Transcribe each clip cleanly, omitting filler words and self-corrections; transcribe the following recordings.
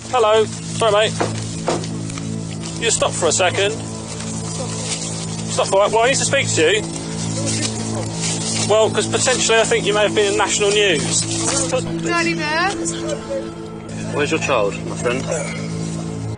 Hello. Sorry, mate. You stop for a second. Stop for well, I need to speak to you. Well, because potentially I think you may have been in national news. Where's your child, my friend?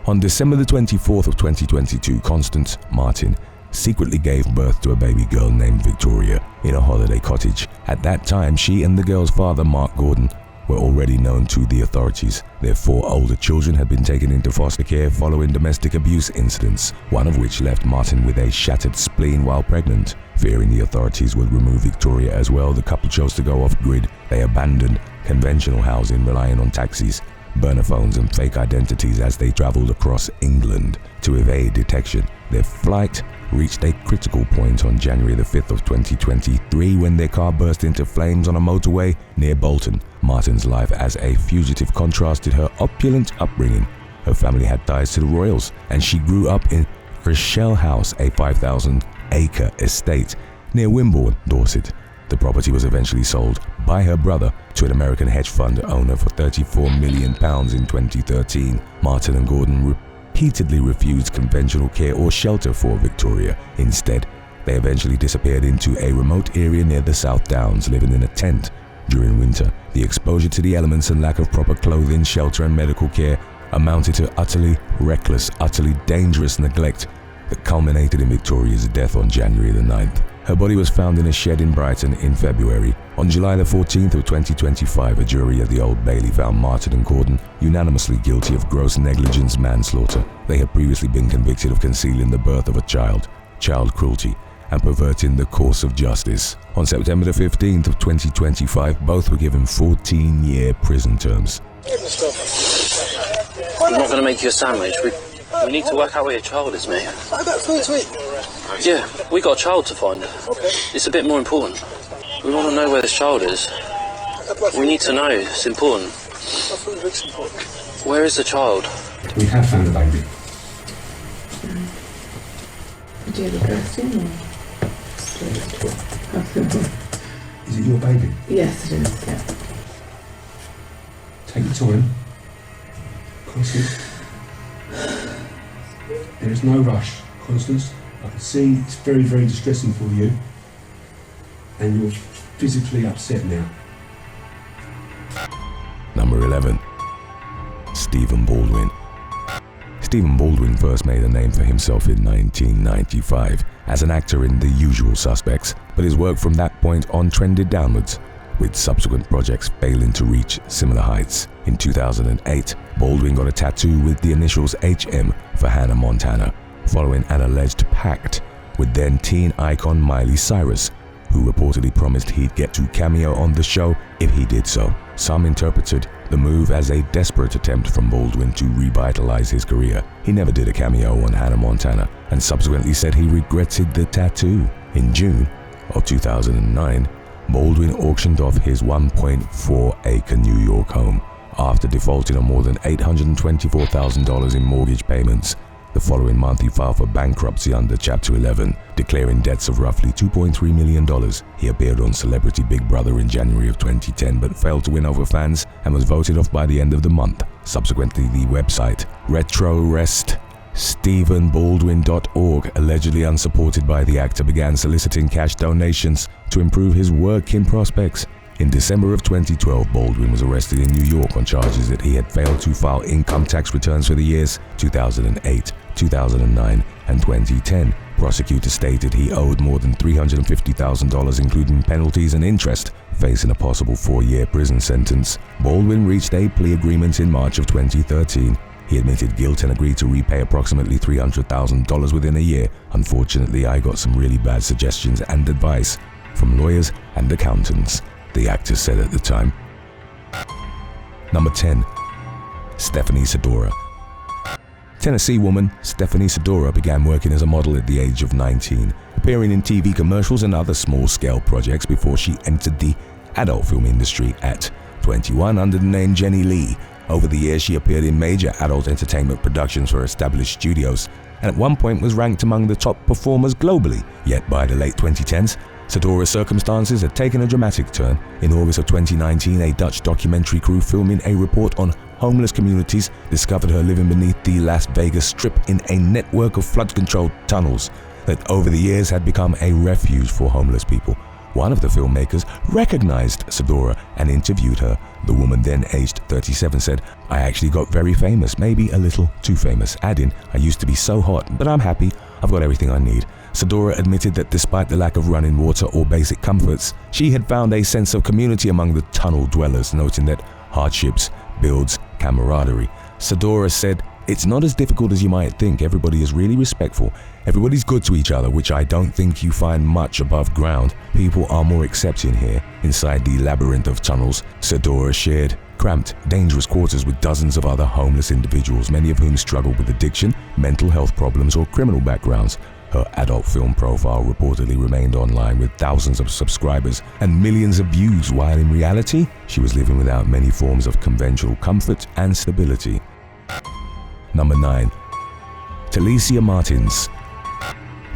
On December the 24th of 2022, Constance Marten secretly gave birth to a baby girl named Victoria in a holiday cottage. At that time, she and the girl's father, Mark Gordon, were already known to the authorities. Their 4 older children had been taken into foster care following domestic abuse incidents, one of which left Marten with a shattered spleen while pregnant. Fearing the authorities would remove Victoria as well, the couple chose to go off-grid. They abandoned conventional housing, relying on taxis, burner phones and fake identities as they travelled across England to evade detection. Their flight reached a critical point on January the 5th of 2023 when their car burst into flames on a motorway near Bolton. Marten's life as a fugitive contrasted her opulent upbringing. Her family had ties to the royals, and she grew up in Rochelle House, a 5,000-acre estate near Wimborne, Dorset. The property was eventually sold by her brother to an American hedge fund owner for £34 million in 2013. Marten and Gordon repeatedly refused conventional care or shelter for Victoria. Instead, they eventually disappeared into a remote area near the South Downs, living in a tent. During winter, the exposure to the elements and lack of proper clothing, shelter and medical care amounted to utterly reckless, utterly dangerous neglect that culminated in Victoria's death on January the 9th. Her body was found in a shed in Brighton in February. On July the 14th of 2025, a jury at the Old Bailey found Marten and Gordon unanimously guilty of gross negligence manslaughter. They had previously been convicted of concealing the birth of a child, child cruelty, and perverting the course of justice. On September the 15th of 2025, both were given 14-year prison terms. I'm not going to make you a sandwich. We need to work out where your child is, mate. I got food to eat. Yeah, we got a child to find. Okay. It's a bit more important. We want to know where this child is. We need to know. It's important. Where is the child? We have found a baby. Do you have a question or? Is it your baby? Yes, it is, yeah. Take your time. Constance. There is no rush, Constance. I can see it's very, very distressing for you. And you're physically upset now. Number 11. Stephen Baldwin. Stephen Baldwin first made a name for himself in 1995 as an actor in The Usual Suspects, but his work from that point on trended downwards, with subsequent projects failing to reach similar heights. In 2008, Baldwin got a tattoo with the initials HM for Hannah Montana, following an alleged pact with then-teen icon Miley Cyrus, who reportedly promised he'd get to cameo on the show if he did so. Some interpreted the move as a desperate attempt from Baldwin to revitalize his career. He never did a cameo on Hannah Montana and subsequently said he regretted the tattoo. In June of 2009, Baldwin auctioned off his 1.4-acre New York home after defaulting on more than $824,000 in mortgage payments. The following month, he filed for bankruptcy under Chapter 11, declaring debts of roughly $2.3 million. He appeared on Celebrity Big Brother in January of 2010, but failed to win over fans and was voted off by the end of the month. Subsequently, the website RetroRestStephenBaldwin.org, allegedly unsupported by the actor, began soliciting cash donations to improve his working prospects. In December of 2012, Baldwin was arrested in New York on charges that he had failed to file income tax returns for the years 2008, 2009, and 2010. Prosecutors stated he owed more than $350,000, including penalties and interest, facing a possible 4-year prison sentence. Baldwin reached a plea agreement in March of 2013. He admitted guilt and agreed to repay approximately $300,000 within a year. Unfortunately, I got some really bad suggestions and advice from lawyers and accountants, the actor said at the time. Number 10. Stephanie Sadorra. Tennessee woman Stephanie Sadorra began working as a model at the age of 19, appearing in TV commercials and other small-scale projects before she entered the adult film industry at 21 under the name Jenny Lee. Over the years, she appeared in major adult entertainment productions for established studios, and at one point was ranked among the top performers globally. Yet by the late 2010s, Sadorra's circumstances had taken a dramatic turn. In August of 2019, a Dutch documentary crew filming a report on homeless communities discovered her living beneath the Las Vegas Strip in a network of flood-controlled tunnels that over the years had become a refuge for homeless people. One of the filmmakers recognized Sadorra and interviewed her. The woman, then aged 37, said, "I actually got very famous, maybe a little too famous," adding, "I used to be so hot, but I'm happy. I've got everything I need." Sadorra admitted that despite the lack of running water or basic comforts, she had found a sense of community among the tunnel dwellers, noting that hardships builds camaraderie. Sadorra said, "It's not as difficult as you might think. Everybody is really respectful. Everybody's good to each other, which I don't think you find much above ground. People are more accepting here." Inside the labyrinth of tunnels, Sadorra shared cramped, dangerous quarters with dozens of other homeless individuals, many of whom struggled with addiction, mental health problems, or criminal backgrounds. Her adult film profile reportedly remained online with thousands of subscribers and millions of views, while in reality, she was living without many forms of conventional comfort and stability. Number 9. Talicia Martins.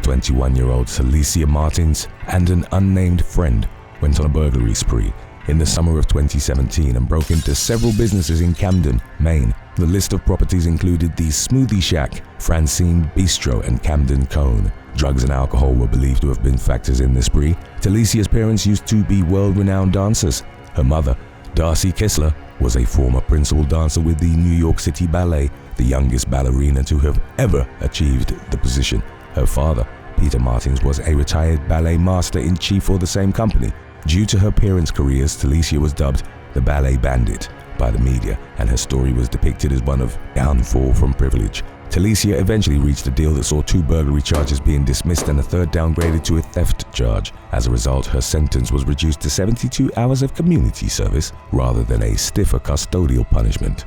21-year-old Talicia Martins and an unnamed friend went on a burglary spree in the summer of 2017 and broke into several businesses in Camden, Maine. The list of properties included the Smoothie Shack, Francine Bistro, and Camden Cone. Drugs and alcohol were believed to have been factors in the spree. Talicia's parents used to be world-renowned dancers. Her mother, Darcy Kessler, was a former principal dancer with the New York City Ballet, the youngest ballerina to have ever achieved the position. Her father, Peter Martins, was a retired ballet master-in-chief for the same company. Due to her parents' careers, Talicia was dubbed the Ballet Bandit by the media, and her story was depicted as one of downfall from privilege. Talicia eventually reached a deal that saw 2 burglary charges being dismissed and a third downgraded to a theft charge. As a result, her sentence was reduced to 72 hours of community service rather than a stiffer custodial punishment.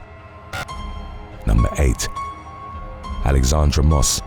Number 8. Alexandra Moss.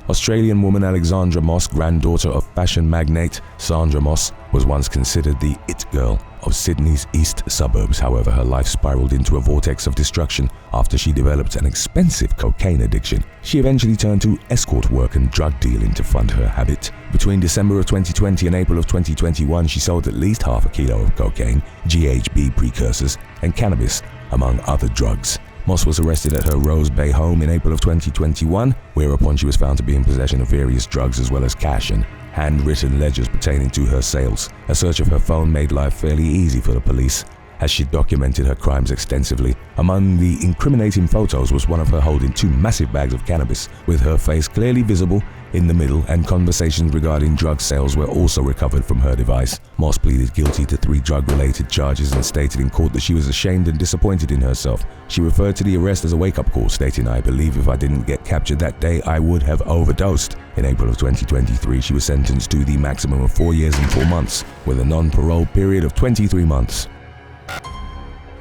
Australian woman Alexandra Moss, granddaughter of fashion magnate Sandra Moss, was once considered the it girl of Sydney's east suburbs. However, her life spiraled into a vortex of destruction after she developed an expensive cocaine addiction. She eventually turned to escort work and drug dealing to fund her habit. Between December of 2020 and April of 2021, she sold at least half a kilo of cocaine, GHB precursors, and cannabis, among other drugs. Moss was arrested at her Rose Bay home in April of 2021, whereupon she was found to be in possession of various drugs as well as cash and handwritten ledgers pertaining to her sales. A search of her phone made life fairly easy for the police, as she documented her crimes extensively. Among the incriminating photos was one of her holding 2 massive bags of cannabis, with her face clearly visible in the middle, and conversations regarding drug sales were also recovered from her device. Moss pleaded guilty to 3 drug-related charges and stated in court that she was ashamed and disappointed in herself. She referred to the arrest as a wake-up call, stating, "I believe if I didn't get captured that day, I would have overdosed." In April of 2023, she was sentenced to the maximum of 4 years and 4 months, with a non-parole period of 23 months.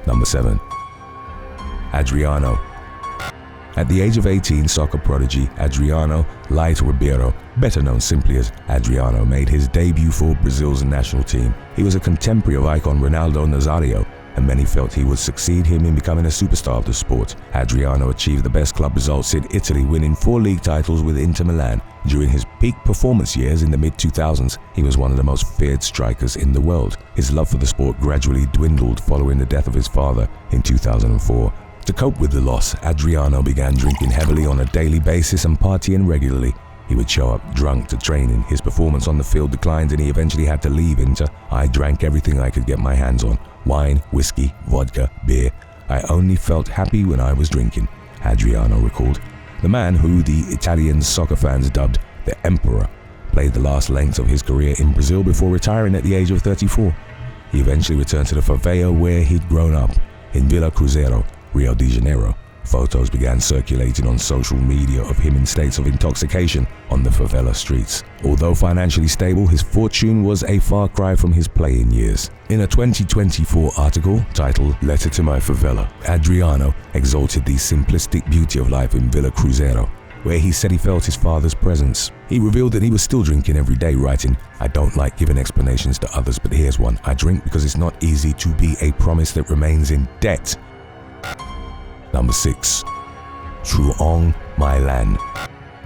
Number 7. Adriano. At the age of 18, soccer prodigy Adriano Light Ribeiro, better known simply as Adriano, made his debut for Brazil's national team. He was a contemporary of icon Ronaldo Nazario, and many felt he would succeed him in becoming a superstar of the sport. Adriano achieved the best club results in Italy, winning 4 league titles with Inter Milan. During his peak performance years in the mid-2000s, he was one of the most feared strikers in the world. His love for the sport gradually dwindled following the death of his father in 2004. To cope with the loss, Adriano began drinking heavily on a daily basis and partying regularly. He would show up drunk to training. His performance on the field declined and he eventually had to leave Inter. "I drank everything I could get my hands on. Wine, whiskey, vodka, beer. I only felt happy when I was drinking," Adriano recalled. The man, who the Italian soccer fans dubbed the Emperor, played the last lengths of his career in Brazil before retiring at the age of 34. He eventually returned to the favela where he'd grown up, in Vila Cruzeiro, Rio de Janeiro. Photos began circulating on social media of him in states of intoxication on the favela streets. Although financially stable, his fortune was a far cry from his playing years. In a 2024 article titled "Letter to My Favela," Adriano exalted the simplistic beauty of life in Vila Cruzeiro, where he said he felt his father's presence. He revealed that he was still drinking every day, writing, "I don't like giving explanations to others, but here's one. I drink because it's not easy to be a promise that remains in debt." Number 6. Truong My Lan.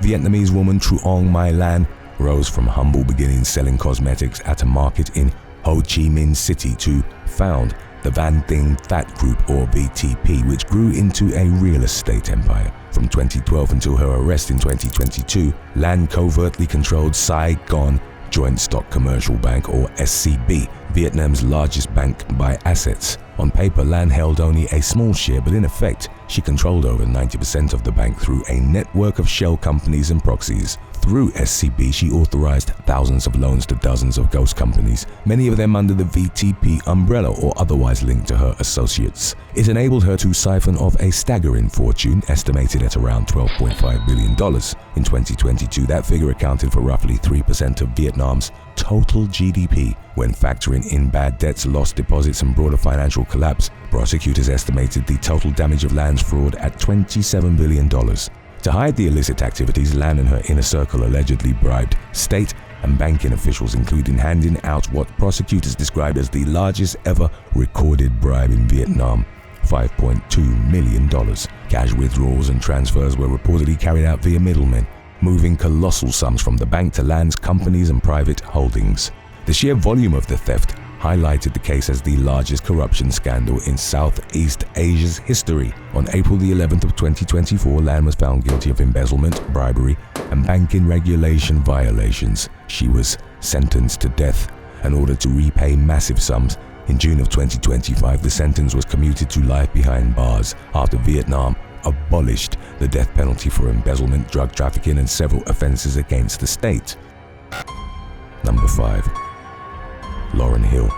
Vietnamese woman Truong My Lan rose from humble beginnings selling cosmetics at a market in Ho Chi Minh City to found the Van Thing Phat Group, or VTP, which grew into a real estate empire. From 2012 until her arrest in 2022, Lan covertly controlled Saigon Joint Stock Commercial Bank, or SCB, Vietnam's largest bank by assets. On paper, Lan held only a small share, but in effect, she controlled over 90% of the bank through a network of shell companies and proxies. Through SCB, she authorized thousands of loans to dozens of ghost companies, many of them under the VTP umbrella or otherwise linked to her associates. It enabled her to siphon off a staggering fortune, estimated at around $12.5 billion. In 2022, that figure accounted for roughly 3% of Vietnam's total GDP. When factoring in bad debts, lost deposits, and broader financial collapse, prosecutors estimated the total damage of Lan's fraud at $27 billion. To hide the illicit activities, Lan and her inner circle allegedly bribed state and banking officials, including handing out what prosecutors described as the largest ever recorded bribe in Vietnam, $5.2 million. Cash withdrawals and transfers were reportedly carried out via middlemen, moving colossal sums from the bank to Lan's companies and private holdings. The sheer volume of the theft highlighted the case as the largest corruption scandal in Southeast Asia's history. On April the 11th of 2024, Lan was found guilty of embezzlement, bribery, and banking regulation violations. She was sentenced to death and ordered to repay massive sums. In June of 2025, the sentence was commuted to life behind bars after Vietnam abolished the death penalty for embezzlement, drug trafficking, and several offenses against the state. Number 5. Lauryn Hill.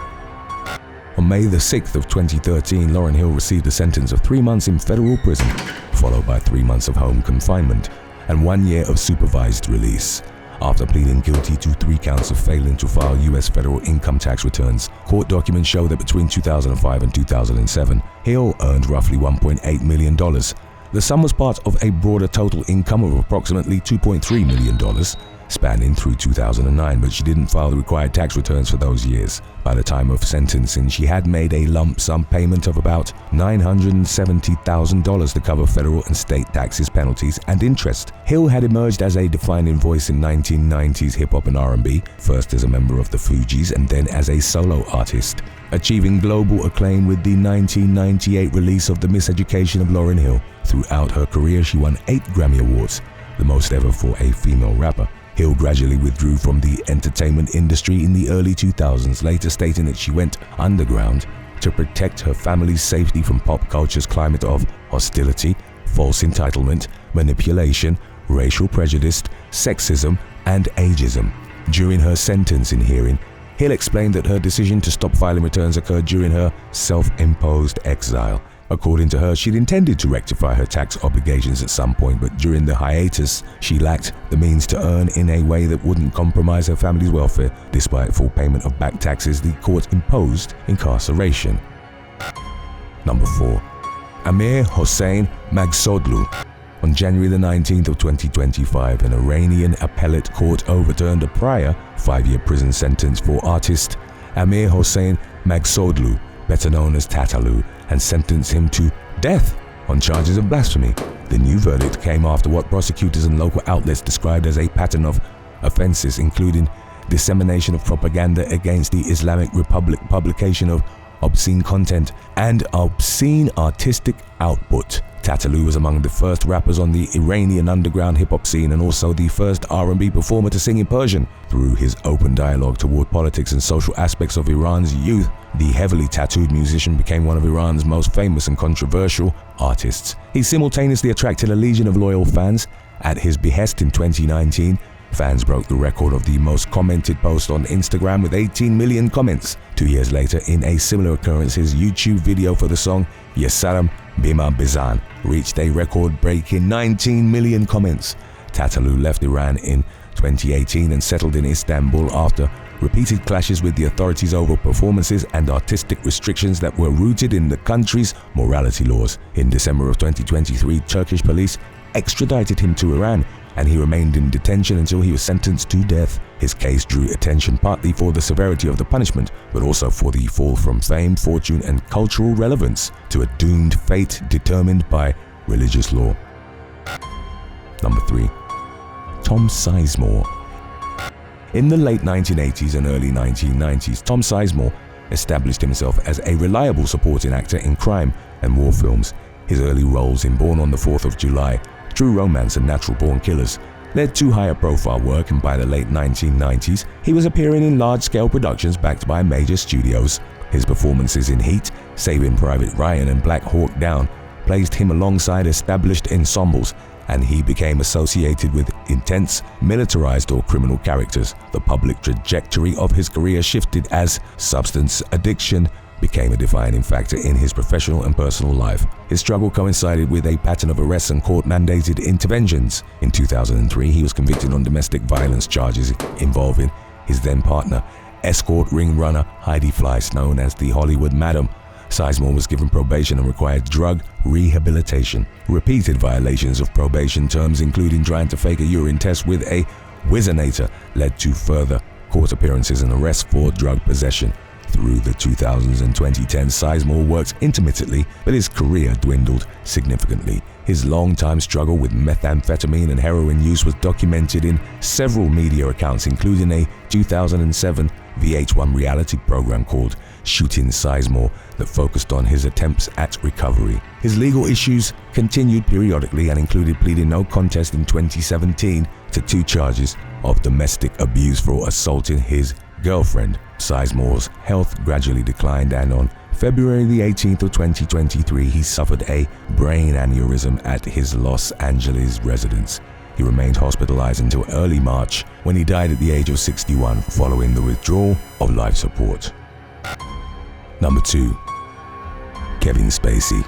On May the 6th of 2013, Lauryn Hill received a sentence of 3 months in federal prison, followed by 3 months of home confinement and 1 year of supervised release. After pleading guilty to 3 counts of failing to file U.S. federal income tax returns, court documents show that between 2005 and 2007, Hill earned roughly $1.8 million. The sum was part of a broader total income of approximately $2.3 million, spanning through 2009, but she didn't file the required tax returns for those years. By the time of sentencing, she had made a lump sum payment of about $970,000 to cover federal and state taxes, penalties, and interest. Hill had emerged as a defining voice in 1990s hip-hop and R&B, first as a member of the Fugees and then as a solo artist, achieving global acclaim with the 1998 release of The Miseducation of Lauryn Hill. Throughout her career, she won 8 Grammy Awards, the most ever for a female rapper. Hill gradually withdrew from the entertainment industry in the early 2000s, later stating that she went underground to protect her family's safety from pop culture's climate of hostility, false entitlement, manipulation, racial prejudice, sexism, and ageism. During her sentencing hearing, Hill explained that her decision to stop filing returns occurred during her self-imposed exile. According to her, she'd intended to rectify her tax obligations at some point, but during the hiatus, she lacked the means to earn in a way that wouldn't compromise her family's welfare. Despite full payment of back taxes, the court imposed incarceration. Number 4. Amir Hossein Maghsoudloo. On January the 19th of 2025, an Iranian appellate court overturned a prior 5-year prison sentence for artist Amir Hossein Maghsoudloo, better known as Tattoo, and sentenced him to death on charges of blasphemy. The new verdict came after what prosecutors and local outlets described as a pattern of offenses, including dissemination of propaganda against the Islamic Republic, publication of obscene content, and obscene artistic output. Tattoo was among the first rappers on the Iranian underground hip-hop scene and also the first R&B performer to sing in Persian. Through his open dialogue toward politics and social aspects of Iran's youth, the heavily tattooed musician became one of Iran's most famous and controversial artists. He simultaneously attracted a legion of loyal fans. At his behest in 2019, fans broke the record of the most commented post on Instagram with 18 million comments. 2 years later, in a similar occurrence, his YouTube video for the song Yesaram Bima Bizan reached a record-breaking 19 million comments. Tattoo left Iran in 2018 and settled in Istanbul after repeated clashes with the authorities over performances and artistic restrictions that were rooted in the country's morality laws. In December of 2023, Turkish police extradited him to Iran, and he remained in detention until he was sentenced to death. His case drew attention partly for the severity of the punishment, but also for the fall from fame, fortune, and cultural relevance to a doomed fate determined by religious law. Number 3. Tom Sizemore. In the late 1980s and early 1990s, Tom Sizemore established himself as a reliable supporting actor in crime and war films. His early roles in Born on the 4th of July, True Romance and Natural Born Killers led to higher profile work, and by the late 1990s, he was appearing in large-scale productions backed by major studios. His performances in Heat, Saving Private Ryan and Black Hawk Down placed him alongside established ensembles, and he became associated with intense, militarized or criminal characters. The public trajectory of his career shifted as substance addiction became a defining factor in his professional and personal life. His struggle coincided with a pattern of arrests and court-mandated interventions. In 2003, he was convicted on domestic violence charges involving his then-partner, escort ring runner Heidi Fleiss, known as the Hollywood Madam. Sizemore was given probation and required drug rehabilitation. Repeated violations of probation terms, including trying to fake a urine test with a Whizzinator, led to further court appearances and arrests for drug possession. Through the 2000s and 2010s, Sizemore worked intermittently, but his career dwindled significantly. His long-time struggle with methamphetamine and heroin use was documented in several media accounts, including a 2007 VH1 reality program called Shooting Sizemore that focused on his attempts at recovery. His legal issues continued periodically and included pleading no contest in 2017 to 2 charges of domestic abuse for assaulting his girlfriend. Sizemore's health gradually declined, and on February the 18th of 2023, he suffered a brain aneurysm at his Los Angeles residence. He remained hospitalized until early March, when he died at the age of 61 following the withdrawal of life support. Number 2. Kevin Spacey.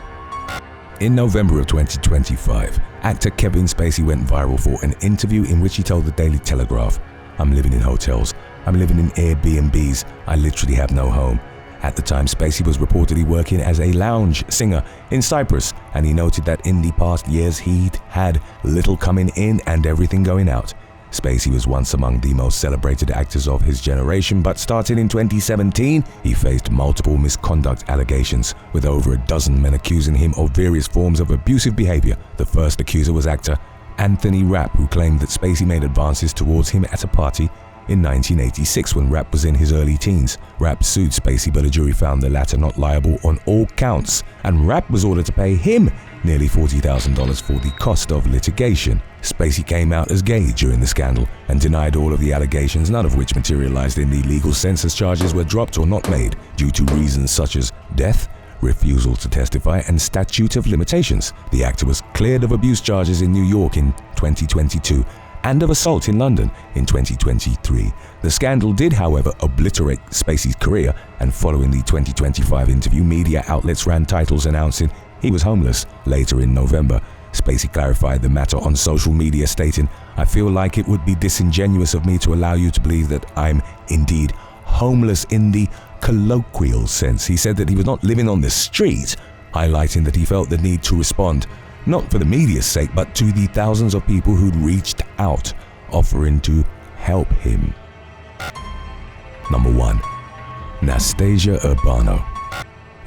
In November of 2025, actor Kevin Spacey went viral for an interview in which he told the Daily Telegraph, "I'm living in hotels. I'm living in Airbnbs. I literally have no home." At the time, Spacey was reportedly working as a lounge singer in Cyprus, and he noted that in the past years he'd had little coming in and everything going out. Spacey was once among the most celebrated actors of his generation, but starting in 2017, he faced multiple misconduct allegations, with over a dozen men accusing him of various forms of abusive behavior. The first accuser was actor Anthony Rapp, who claimed that Spacey made advances towards him at a party in 1986 when Rapp was in his early teens. Rapp sued Spacey, but a jury found the latter not liable on all counts, and Rapp was ordered to pay him nearly $40,000 for the cost of litigation. Spacey came out as gay during the scandal and denied all of the allegations, none of which materialized in the legal sense, as charges were dropped or not made due to reasons such as death, refusal to testify, and statute of limitations. The actor was cleared of abuse charges in New York in 2022 and of assault in London in 2023. The scandal did, however, obliterate Spacey's career, and following the 2025 interview, media outlets ran titles announcing he was homeless. Later in November, Spacey clarified the matter on social media, stating, "I feel like it would be disingenuous of me to allow you to believe that I'm indeed homeless in the colloquial sense." He said that he was not living on the street, highlighting that he felt the need to respond, not for the media's sake, but to the thousands of people who'd reached out, offering to help him. Number 1. Nastasia Urbano.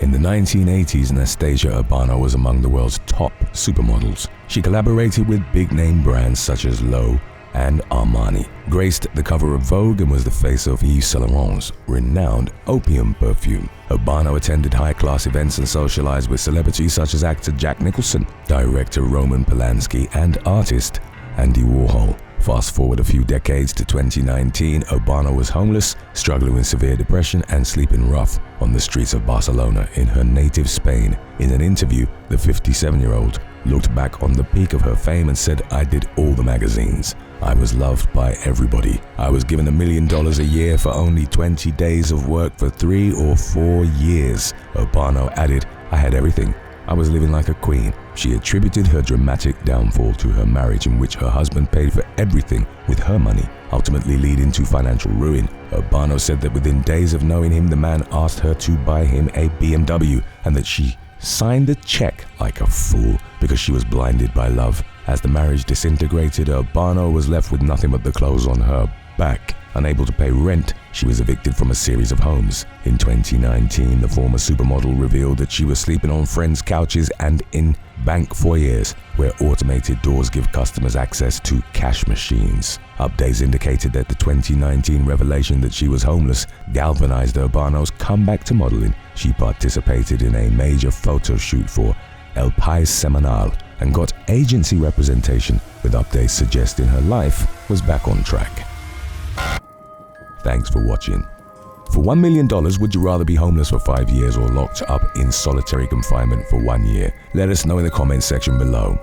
In the 1980s, Nastasia Urbano was among the world's top supermodels. She collaborated with big-name brands such as Loewe and Armani, graced the cover of Vogue, and was the face of Yves Saint Laurent's renowned opium perfume. Urbano attended high-class events and socialized with celebrities such as actor Jack Nicholson, director Roman Polanski, and artist Andy Warhol. Fast forward a few decades to 2019, Urbano was homeless, struggling with severe depression, and sleeping rough on the streets of Barcelona in her native Spain. In an interview, the 57-year-old looked back on the peak of her fame and said, "I did all the magazines. I was loved by everybody. I was given $1 million a year for only 20 days of work for 3 or 4 years. Urbano added, "I had everything. I was living like a queen." She attributed her dramatic downfall to her marriage, in which her husband paid for everything with her money, ultimately leading to financial ruin. Urbano said that within days of knowing him, the man asked her to buy him a BMW, and that she signed the check like a fool because she was blinded by love. As the marriage disintegrated, Urbano was left with nothing but the clothes on her back. Unable to pay rent, she was evicted from a series of homes. In 2019, the former supermodel revealed that she was sleeping on friends' couches and in bank foyers, where automated doors give customers access to cash machines. Updates indicated that the 2019 revelation that she was homeless galvanized Urbano's comeback to modeling. She participated in a major photo shoot for El País Semanal and got agency representation, with updates suggesting her life was back on track. Thanks for watching. For $1 million, would you rather be homeless for 5 years or locked up in solitary confinement for 1 year? Let us know in the comments section below.